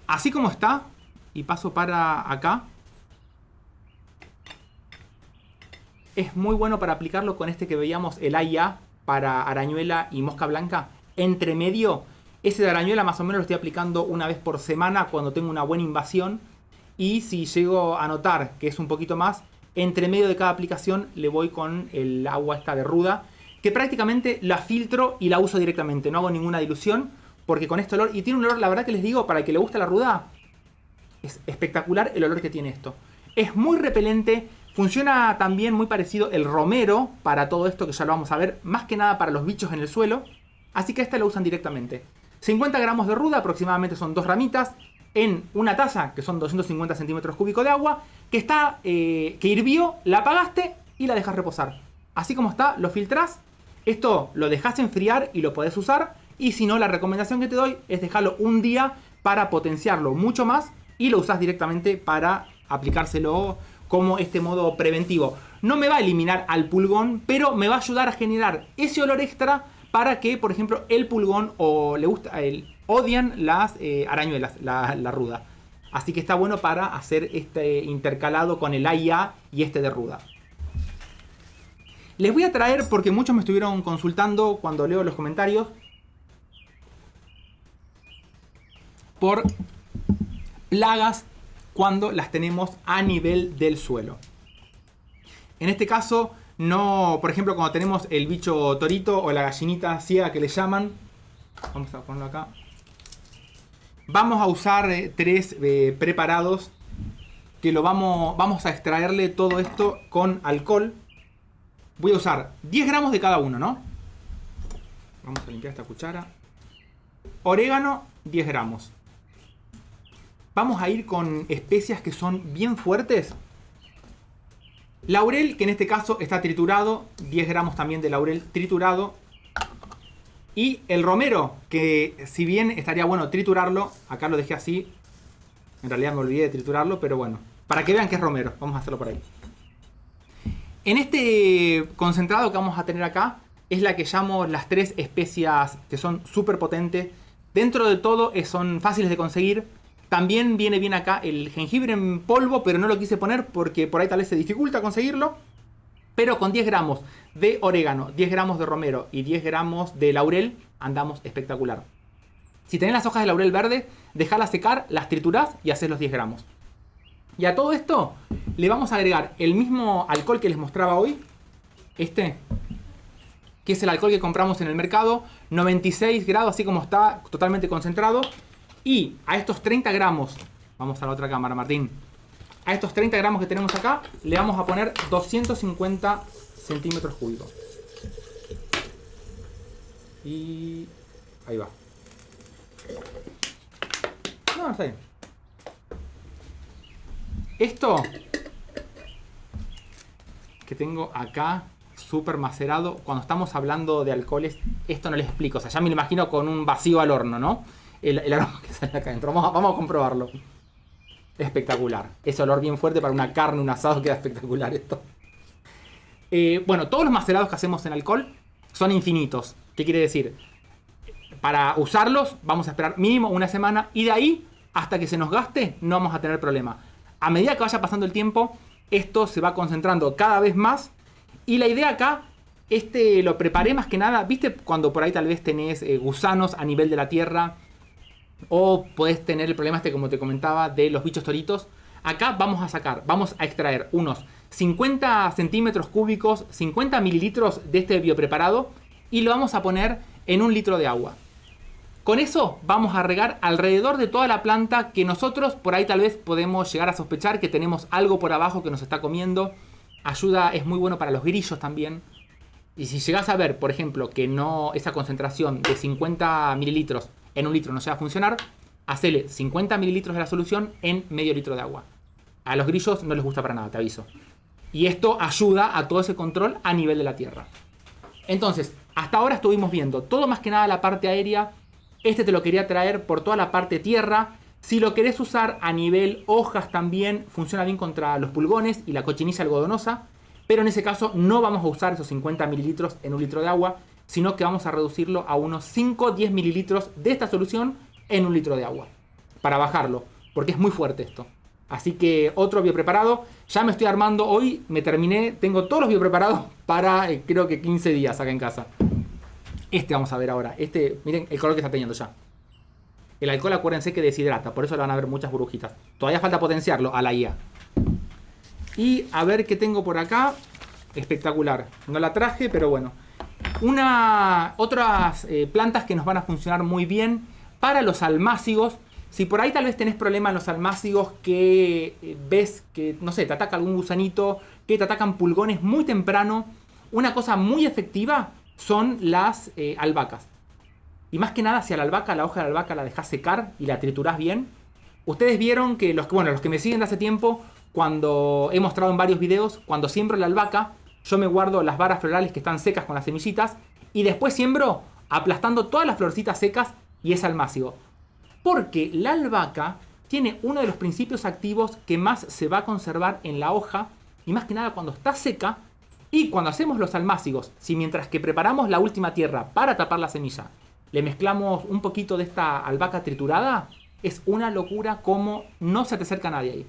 Así como está, y paso para acá. Es muy bueno para aplicarlo con este que veíamos, el AIA, para arañuela y mosca blanca. Entre medio, ese de arañuela más o menos lo estoy aplicando una vez por semana cuando tengo una buena invasión. Y si llego a notar que es un poquito más, entre medio de cada aplicación le voy con el agua esta de ruda, que prácticamente la filtro y la uso directamente. No hago ninguna dilución, porque con este olor, y tiene un olor, la verdad que les digo, para el que le gusta la ruda, es espectacular el olor que tiene esto. Es muy repelente. Funciona también muy parecido el romero para todo esto que ya lo vamos a ver, más que nada para los bichos en el suelo. Así que esta lo usan directamente. 50 gramos de ruda, aproximadamente son 2 ramitas. en una taza, que son 250 centímetros cúbicos de agua, que hirvió, la apagaste y la dejas reposar. Así como está, lo filtrás. Esto lo dejas enfriar y lo podés usar. Y si no, la recomendación que te doy es dejarlo un día para potenciarlo mucho más y lo usás directamente para aplicárselo como este modo preventivo. No me va a eliminar al pulgón, pero me va a ayudar a generar ese olor extra para que, por ejemplo, el pulgón odian las arañuelas, la ruda. Así que está bueno para hacer este intercalado con el AIA y este de ruda. Les voy a traer, porque muchos me estuvieron consultando cuando leo los comentarios, por plagas cuando las tenemos a nivel del suelo. En este caso, no, por ejemplo, cuando tenemos el bicho torito o la gallinita ciega que le llaman, vamos a ponerlo acá. Vamos a usar 3 preparados que vamos a extraerle todo esto con alcohol. Voy a usar 10 gramos de cada uno, ¿no? Vamos a limpiar esta cuchara. Orégano, 10 gramos. Vamos a ir con especias que son bien fuertes. Laurel, que en este caso está triturado. 10 gramos también de laurel triturado. Y el romero, que si bien estaría bueno triturarlo, acá lo dejé así. En realidad me olvidé de triturarlo, pero bueno. Para que vean que es romero, vamos a hacerlo por ahí. En este concentrado que vamos a tener acá, es la que llamo las 3 especias que son súper potentes. Dentro de todo son fáciles de conseguir. También viene bien acá el jengibre en polvo, pero no lo quise poner porque por ahí tal vez se dificulta conseguirlo. Pero con 10 gramos de orégano, 10 gramos de romero y 10 gramos de laurel andamos espectacular. Si tenés las hojas de laurel verde, dejalas secar, las triturás y haces los 10 gramos. Y a todo esto le vamos a agregar el mismo alcohol que les mostraba hoy. Este, que es el alcohol que compramos en el mercado. 96 grados, así como está, totalmente concentrado. Y a estos 30 gramos, vamos a la otra cámara, Martín. A estos 30 gramos que tenemos acá, le vamos a poner 250 centímetros cúbicos. Y ahí va. No, está bien. Esto que tengo acá, súper macerado, cuando estamos hablando de alcoholes, esto no les explico. O sea, ya me lo imagino con un vacío al horno, ¿no? El aroma que sale acá adentro. Vamos a comprobarlo. Espectacular. Ese olor bien fuerte para una carne, un asado, queda espectacular esto. Bueno, todos los macerados que hacemos en alcohol son infinitos. ¿Qué quiere decir? Para usarlos vamos a esperar mínimo una semana y de ahí hasta que se nos gaste no vamos a tener problema. A medida que vaya pasando el tiempo, esto se va concentrando cada vez más. Y la idea acá, lo preparé más que nada. ¿Viste cuando por ahí tal vez tenés gusanos a nivel de la tierra? O podés tener el problema como te comentaba, de los bichos toritos. Acá vamos a extraer unos 50 centímetros cúbicos, 50 mililitros de este biopreparado y lo vamos a poner en 1 litro de agua. Con eso vamos a regar alrededor de toda la planta que nosotros por ahí tal vez podemos llegar a sospechar que tenemos algo por abajo que nos está comiendo. Ayuda, es muy bueno para los grillos también. Y si llegás a ver, por ejemplo, que no esa concentración de 50 mililitros en 1 litro no se va a funcionar, hacele 50 mililitros de la solución en medio litro de agua. A los grillos no les gusta para nada, te aviso. Y esto ayuda a todo ese control a nivel de la tierra. Entonces, hasta ahora estuvimos viendo todo más que nada la parte aérea. Te lo quería traer por toda la parte tierra. Si lo querés usar a nivel hojas también, funciona bien contra los pulgones y la cochinilla algodonosa. Pero en ese caso no vamos a usar esos 50 mililitros en 1 litro de agua, sino que vamos a reducirlo a unos 5-10 mililitros de esta solución en 1 litro de agua. Para bajarlo, porque es muy fuerte esto. Así que otro biopreparado. Ya me estoy armando hoy, me terminé, tengo todos los biopreparados para creo que 15 días acá en casa. Vamos a ver ahora. Miren el color que está teniendo ya. El alcohol, acuérdense que deshidrata, por eso le van a ver muchas burbujitas. Todavía falta potenciarlo a la IA. Y a ver qué tengo por acá. Espectacular. No la traje, pero bueno. Otras plantas que nos van a funcionar muy bien para los almácigos. Si por ahí tal vez tenés problemas en los almácigos que ves que, no sé, te ataca algún gusanito, que te atacan pulgones muy temprano, una cosa muy efectiva son las albahacas. Y más que nada, si a la albahaca, la hoja de albahaca la dejás secar y la triturás bien, Ustedes vieron que los que me siguen de hace tiempo, cuando he mostrado en varios videos, cuando siembro la albahaca, yo me guardo las varas florales que están secas con las semillitas y después siembro aplastando todas las florcitas secas y es almácigo. Porque la albahaca tiene uno de los principios activos que más se va a conservar en la hoja y más que nada cuando está seca y cuando hacemos los almácigos. Si mientras que preparamos la última tierra para tapar la semilla le mezclamos un poquito de esta albahaca triturada, es una locura como no se te acerca nadie ahí.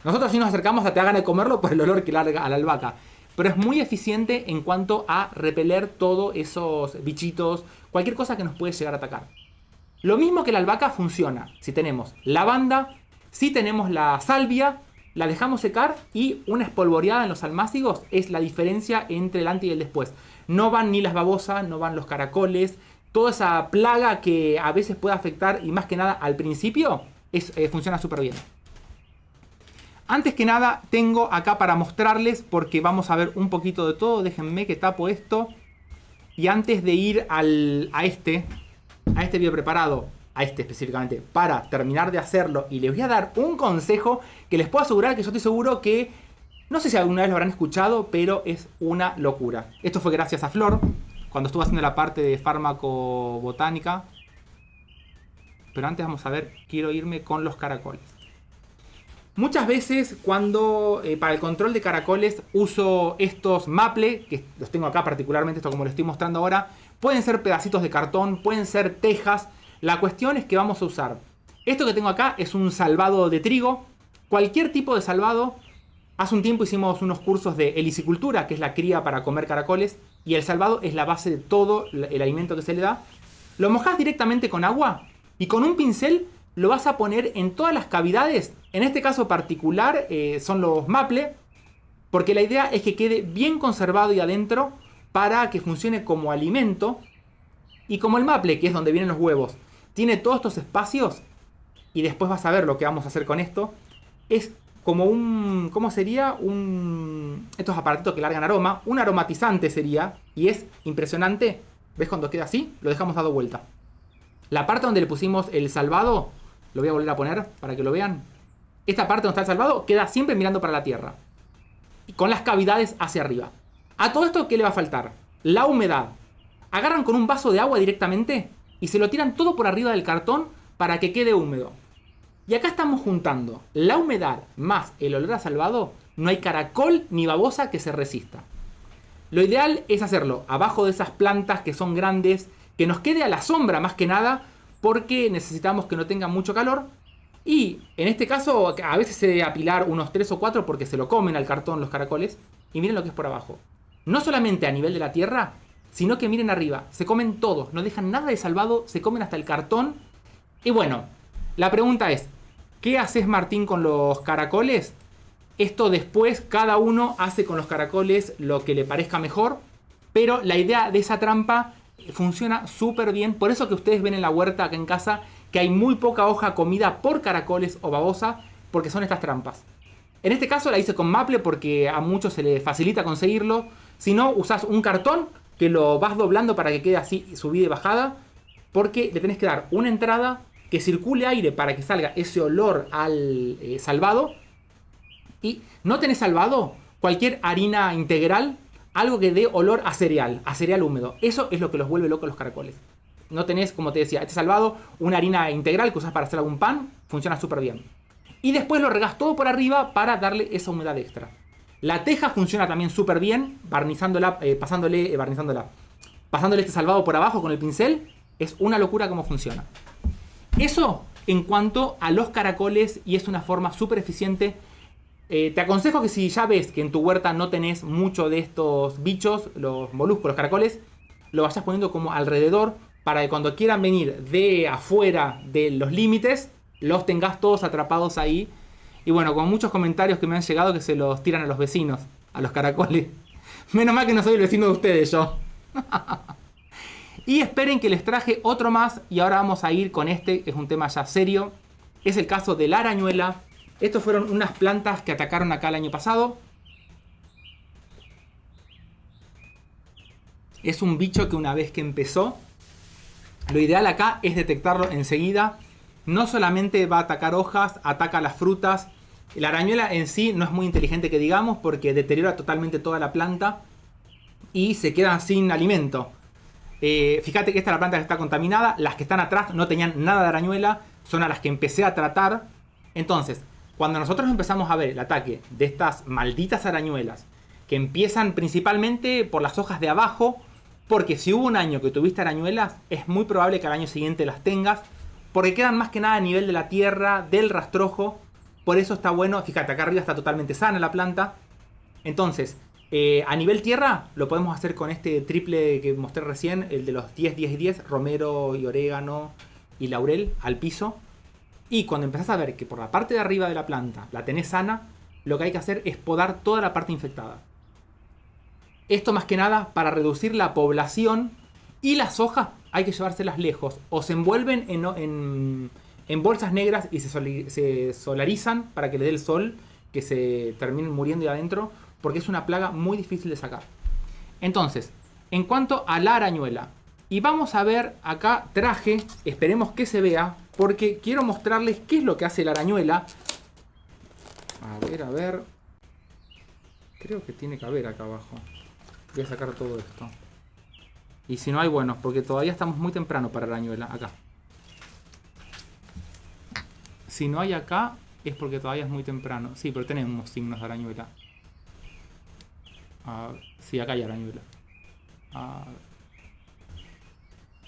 Nosotros sí nos acercamos a te hagan de comerlo por el olor que larga a la albahaca. Pero es muy eficiente en cuanto a repeler todos esos bichitos, cualquier cosa que nos puede llegar a atacar. Lo mismo que la albahaca funciona si tenemos lavanda, si tenemos la salvia, la dejamos secar y una espolvoreada en los almácigos es la diferencia entre el antes y el después. No van ni las babosas, no van los caracoles, toda esa plaga que a veces puede afectar y más que nada al principio funciona súper bien. Antes que nada tengo acá para mostrarles porque vamos a ver un poquito de todo. Déjenme que tapo esto. Y antes de ir a este video preparado, a este específicamente, para terminar de hacerlo y les voy a dar un consejo que les puedo asegurar que yo estoy seguro que, no sé si alguna vez lo habrán escuchado, pero es una locura. Esto fue gracias a Flor, cuando estuvo haciendo la parte de farmacobotánica. Pero antes vamos a ver, quiero irme con los caracoles. Muchas veces cuando para el control de caracoles uso estos maple, que los tengo acá particularmente, esto como lo estoy mostrando ahora, pueden ser pedacitos de cartón, pueden ser tejas. La cuestión es que vamos a usar esto que tengo acá, es un salvado de trigo, cualquier tipo de salvado. Hace un tiempo hicimos unos cursos de helicicultura, que es la cría para comer caracoles, y el salvado es la base de todo el alimento que se le da. Lo mojás directamente con agua y con un pincel lo vas a poner en todas las cavidades. En este caso particular son los maple, porque la idea es que quede bien conservado y adentro para que funcione como alimento. Y como el maple, que es donde vienen los huevos, tiene todos estos espacios, y después vas a ver lo que vamos a hacer con esto, es como un... ¿Cómo sería? Estos aparatitos que largan aroma. Un aromatizante sería, y es impresionante. ¿Ves cuando queda así? Lo dejamos dado vuelta. La parte donde le pusimos el salvado, lo voy a volver a poner para que lo vean. Esta parte donde está el salvado queda siempre mirando para la tierra. Y con las cavidades hacia arriba. A todo esto, ¿qué le va a faltar? La humedad. Agarran con un vaso de agua directamente y se lo tiran todo por arriba del cartón para que quede húmedo. Y acá estamos juntando la humedad más el olor a salvado. No hay caracol ni babosa que se resista. Lo ideal es hacerlo abajo de esas plantas que son grandes, que nos quede a la sombra más que nada, porque necesitamos que no tenga mucho calor. Y en este caso a veces se debe apilar unos 3 o 4 porque se lo comen al cartón los caracoles. Y miren lo que es por abajo. No solamente a nivel de la tierra, sino que miren arriba. Se comen todo, no dejan nada de salvado, se comen hasta el cartón. Y bueno, la pregunta es, ¿qué haces, Martín, con los caracoles? Esto después cada uno hace con los caracoles lo que le parezca mejor. Pero la idea de esa trampa funciona súper bien. Por eso que ustedes ven en la huerta acá en casa que hay muy poca hoja comida por caracoles o babosa, porque son estas trampas. En este caso la hice con maple porque a muchos se les facilita conseguirlo. Si no, usás un cartón que lo vas doblando para que quede así subida y bajada, porque le tenés que dar una entrada que circule aire para que salga ese olor al salvado. Y no tenés salvado, cualquier harina integral, algo que dé olor a cereal húmedo. Eso es lo que los vuelve locos los caracoles. No tenés, como te decía, este salvado, una harina integral que usás para hacer algún pan, funciona súper bien. Y después lo regás todo por arriba para darle esa humedad extra. La teja funciona también súper bien, pasándole este salvado por abajo con el pincel. Es una locura cómo funciona. Eso en cuanto a los caracoles, y es una forma súper eficiente. Te aconsejo que si ya ves que en tu huerta no tenés mucho de estos bichos, los moluscos, los caracoles, lo vayas poniendo como alrededor para que cuando quieran venir de afuera de los límites, los tengas todos atrapados ahí. Y bueno, con muchos comentarios que me han llegado que se los tiran a los vecinos, a los caracoles. Menos mal que no soy el vecino de ustedes, yo. Y esperen que les traje otro más, y ahora vamos a ir con este, es un tema ya serio. Es el caso de la arañuela. Estos fueron unas plantas que atacaron acá el año pasado. Es un bicho que una vez que empezó, lo ideal acá es detectarlo enseguida. no solamente va a atacar hojas, ataca las frutas. La arañuela en sí no es muy inteligente que digamos porque deteriora totalmente toda la planta y se quedan sin alimento. Fíjate que esta es la planta que está contaminada. Las que están atrás no tenían nada de arañuela. Son a las que empecé a tratar. Entonces, cuando nosotros empezamos a ver el ataque de estas malditas arañuelas, que empiezan principalmente por las hojas de abajo, porque si hubo un año que tuviste arañuelas, es muy probable que al año siguiente las tengas, porque quedan más que nada a nivel de la tierra, del rastrojo. Por eso está bueno, fíjate, acá arriba está totalmente sana la planta. Entonces, a nivel tierra, lo podemos hacer con este triple que mostré recién, el de los 10, 10 y 10, romero y orégano y laurel al piso. Y cuando empezás a ver que por la parte de arriba de la planta la tenés sana, lo que hay que hacer es podar toda la parte infectada. Esto más que nada para reducir la población, y las hojas hay que llevárselas lejos. O se envuelven en bolsas negras y se solarizan para que le dé el sol, que se terminen muriendo ahí adentro, porque es una plaga muy difícil de sacar. Entonces, en cuanto a la arañuela, y vamos a ver acá, traje, esperemos que se vea, porque quiero mostrarles qué es lo que hace la arañuela. A ver. Creo que tiene que haber acá abajo. Voy a sacar todo esto. Y si no hay, bueno, porque todavía estamos muy temprano para arañuela. Acá. Si no hay acá, es porque todavía es muy temprano. Sí, pero tenemos signos de arañuela. Sí, acá hay arañuela.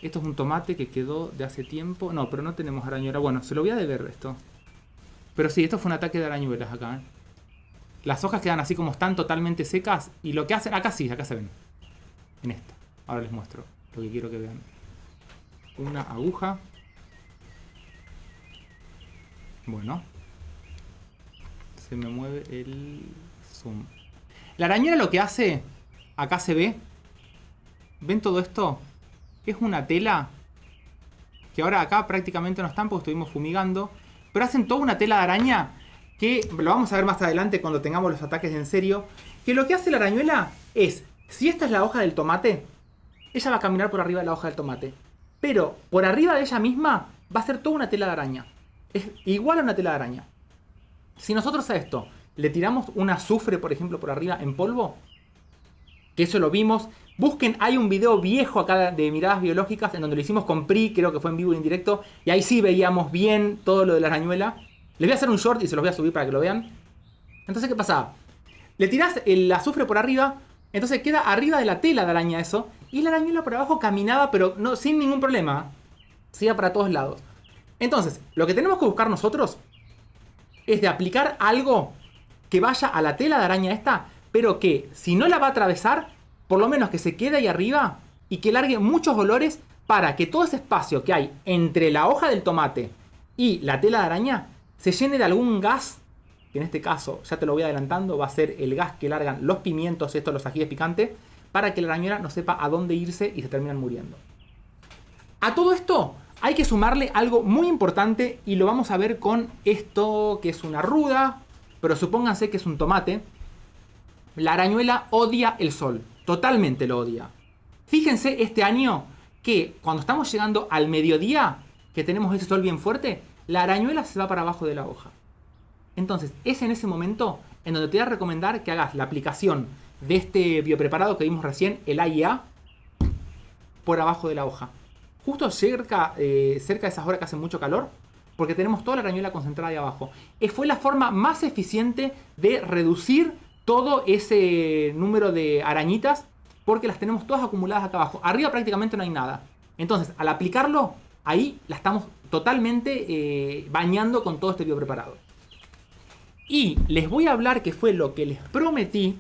Esto es un tomate que quedó de hace tiempo. No, pero no tenemos arañuela. Bueno, se lo voy a deber esto. Pero sí, esto fue un ataque de arañuelas acá. Las hojas quedan así como están totalmente secas. Y lo que hacen... Acá sí, acá se ven. En esta. Ahora les muestro lo que quiero que vean. Una aguja. Bueno. Se me mueve el zoom. La arañuela lo que hace... Acá se ve. ¿Ven todo esto? Es una tela que ahora acá prácticamente no están porque estuvimos fumigando. Pero hacen toda una tela de araña que lo vamos a ver más adelante cuando tengamos los ataques en serio. Que lo que hace la arañuela es, si esta es la hoja del tomate, ella va a caminar por arriba de la hoja del tomate. Pero por arriba de ella misma va a ser toda una tela de araña. Es igual a una tela de araña. Si nosotros a esto le tiramos un azufre, por ejemplo, por arriba en polvo, que eso lo vimos. Busquen, hay un video viejo acá de miradas biológicas en donde lo hicimos con Pri, creo que fue en vivo y en directo, y ahí sí veíamos bien todo lo de la arañuela. Les voy a hacer un short y se los voy a subir para que lo vean. Entonces, ¿qué pasaba? Le tirás el azufre por arriba, entonces queda arriba de la tela de araña eso, y la arañuela por abajo caminaba, pero no, sin ningún problema. Se iba para todos lados. Entonces, lo que tenemos que buscar nosotros es de aplicar algo que vaya a la tela de araña esta, pero que si no la va a atravesar, por lo menos que se quede ahí arriba y que largue muchos olores para que todo ese espacio que hay entre la hoja del tomate y la tela de araña se llene de algún gas, que en este caso, ya te lo voy adelantando, va a ser el gas que largan los pimientos, estos los ajíes picantes, para que la arañuela no sepa a dónde irse y se terminan muriendo. A todo esto hay que sumarle algo muy importante y lo vamos a ver con esto que es una ruda, pero supónganse que es un tomate. La arañuela odia el sol, totalmente lo odia. Fíjense este año que cuando estamos llegando al mediodía, que tenemos ese sol bien fuerte, la arañuela se va para abajo de la hoja. Entonces es en ese momento en donde te voy a recomendar que hagas la aplicación de este biopreparado que vimos recién, el AIA, por abajo de la hoja. Justo cerca de esas horas que hace mucho calor, porque tenemos toda la arañuela concentrada ahí abajo. Fue la forma más eficiente de reducir todo ese número de arañitas, porque las tenemos todas acumuladas acá abajo. Arriba prácticamente no hay nada. Entonces, al aplicarlo, ahí la estamos totalmente bañando con todo este biopreparado. Y les voy a hablar que fue lo que les prometí,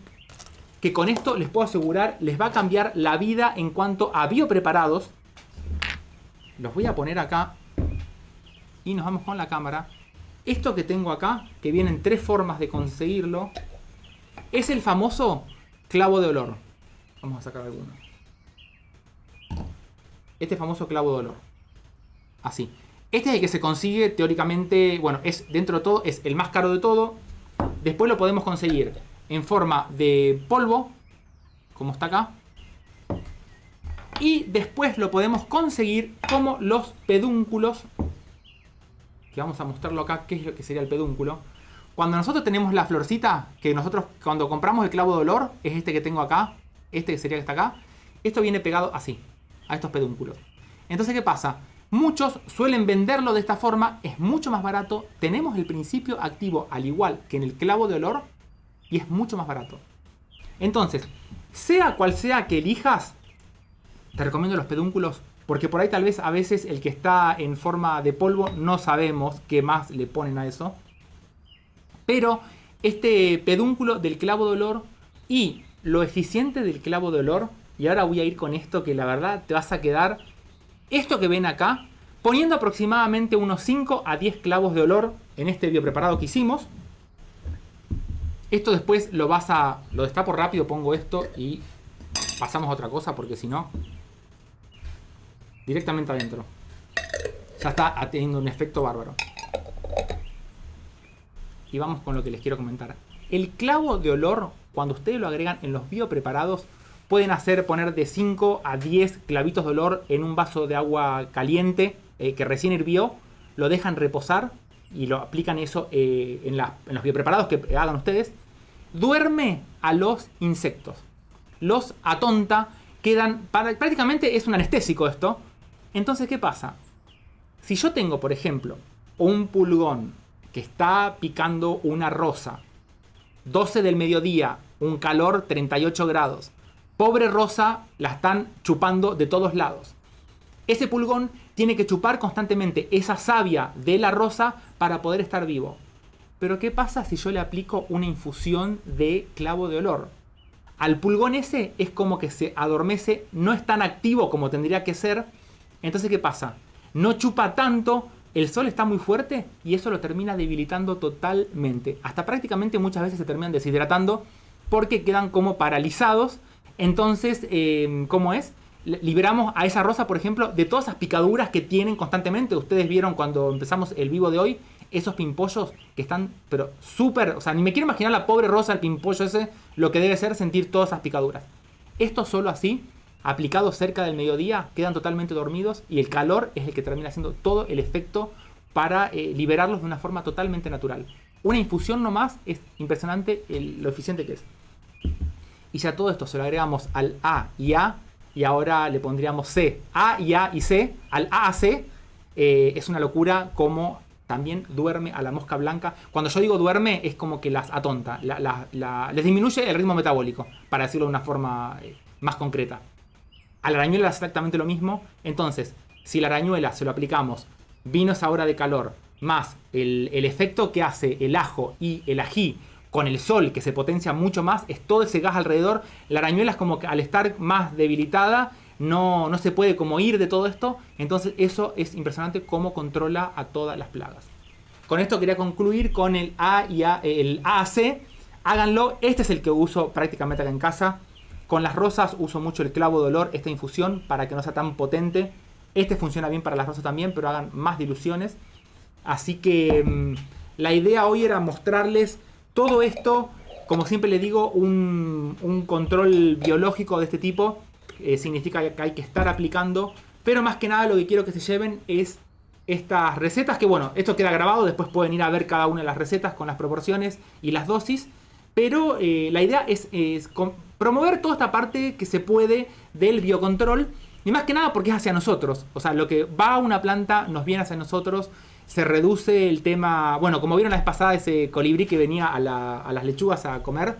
que con esto les puedo asegurar, les va a cambiar la vida en cuanto a biopreparados. Los voy a poner acá y nos vamos con la cámara. Esto que tengo acá, que vienen 3 formas de conseguirlo, es el famoso clavo de olor. Vamos a sacar alguno. Este famoso clavo de olor. Así. Este es el que se consigue teóricamente, bueno, es dentro de todo, es el más caro de todo. Después lo podemos conseguir en forma de polvo, como está acá. Y después lo podemos conseguir como los pedúnculos, que vamos a mostrarlo acá, qué es lo que sería el pedúnculo. Cuando nosotros tenemos la florcita, que nosotros cuando compramos el clavo de olor, es este que tengo acá, este que sería que está acá, esto viene pegado así, a estos pedúnculos. Entonces, ¿qué pasa? Muchos suelen venderlo de esta forma, es mucho más barato, tenemos el principio activo al igual que en el clavo de olor y es mucho más barato. Entonces, sea cual sea que elijas, te recomiendo los pedúnculos, porque por ahí tal vez a veces el que está en forma de polvo no sabemos qué más le ponen a eso. Pero este pedúnculo del clavo de olor y lo eficiente del clavo de olor, y ahora voy a ir con esto que la verdad te vas a quedar, esto que ven acá, poniendo aproximadamente unos 5 a 10 clavos de olor en este biopreparado que hicimos. Esto después lo destapo rápido, pongo esto y pasamos a otra cosa porque si no, directamente adentro. Ya está teniendo un efecto bárbaro. Y vamos con lo que les quiero comentar. El clavo de olor, cuando ustedes lo agregan en los biopreparados, pueden poner de 5 a 10 clavitos de olor en un vaso de agua caliente que recién hirvió, lo dejan reposar y lo aplican eso en los biopreparados que hagan ustedes. Duerme a los insectos. Los atonta, prácticamente es un anestésico esto. Entonces, ¿qué pasa? Si yo tengo, por ejemplo, un pulgón que está picando una rosa, 12 del mediodía, un calor 38 grados, pobre rosa, la están chupando de todos lados. Ese pulgón tiene que chupar constantemente esa savia de la rosa para poder estar vivo. Pero ¿qué pasa si yo le aplico una infusión de clavo de olor? Al pulgón ese es como que se adormece, no es tan activo como tendría que ser. Entonces, ¿qué pasa? No chupa tanto, el sol está muy fuerte y eso lo termina debilitando totalmente. Hasta prácticamente muchas veces se terminan deshidratando porque quedan como paralizados. Entonces, ¿cómo es? Liberamos a esa rosa, por ejemplo, de todas esas picaduras que tienen constantemente. Ustedes vieron cuando empezamos el vivo de hoy, esos pimpollos que están, pero súper, o sea, ni me quiero imaginar la pobre rosa, el pimpollo ese, lo que debe ser sentir todas esas picaduras. Esto solo así, aplicado cerca del mediodía, quedan totalmente dormidos y el calor es el que termina haciendo todo el efecto para liberarlos de una forma totalmente natural. Una infusión nomás es impresionante lo eficiente que es. Y ya todo esto se lo agregamos al A y A, y ahora le pondríamos C. A y A y C, al A a C, es una locura como también duerme a la mosca blanca. Cuando yo digo duerme, es como que las atonta, les disminuye el ritmo metabólico, para decirlo de una forma más concreta. A la arañuela es exactamente lo mismo. Entonces, si la arañuela se lo aplicamos vino esa hora de calor, más el efecto que hace el ajo y el ají con el sol, que se potencia mucho más, es todo ese gas alrededor. La arañuela es como que al estar más debilitada, no se puede como ir de todo esto. Entonces eso es impresionante cómo controla a todas las plagas. Con esto quería concluir con el el AAC. Háganlo, este es el que uso prácticamente acá en casa. Con las rosas uso mucho el clavo de olor, esta infusión, para que no sea tan potente. Este funciona bien para las rosas también, pero hagan más diluciones. Así que la idea hoy era mostrarles todo esto. Como siempre les digo, un control biológico de este tipo significa que hay que estar aplicando. Pero más que nada lo que quiero que se lleven es estas recetas. Que bueno, esto queda grabado, después pueden ir a ver cada una de las recetas con las proporciones y las dosis. Pero la idea es promover toda esta parte que se puede del biocontrol. Y más que nada porque es hacia nosotros. O sea, lo que va a una planta nos viene hacia nosotros. Se reduce el tema... Bueno, como vieron la vez pasada, ese colibrí que venía a las lechugas a comer.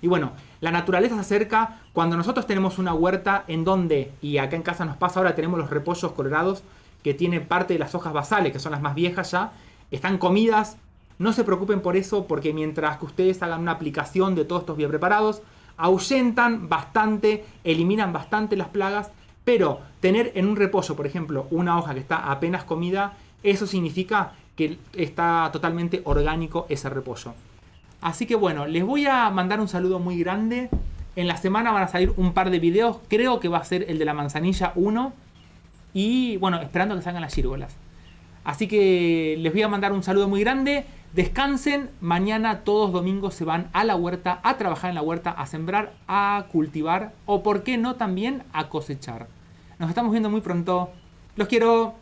Y bueno, la naturaleza se acerca cuando nosotros tenemos una huerta en donde, y acá en casa nos pasa ahora, tenemos los repollos colorados que tienen parte de las hojas basales, que son las más viejas ya. Están comidas. No se preocupen por eso, porque mientras que ustedes hagan una aplicación de todos estos biopreparados, ahuyentan bastante, eliminan bastante las plagas. Pero tener en un repollo, por ejemplo, una hoja que está apenas comida, eso significa que está totalmente orgánico ese repollo. Así que bueno, les voy a mandar un saludo muy grande. En la semana van a salir un par de videos. Creo que va a ser el de la manzanilla 1. Y bueno, esperando que salgan las gírgolas. Así que les voy a mandar un saludo muy grande. Descansen. Mañana todos domingos se van a la huerta, a trabajar en la huerta, a sembrar, a cultivar o por qué no también a cosechar. Nos estamos viendo muy pronto. Los quiero.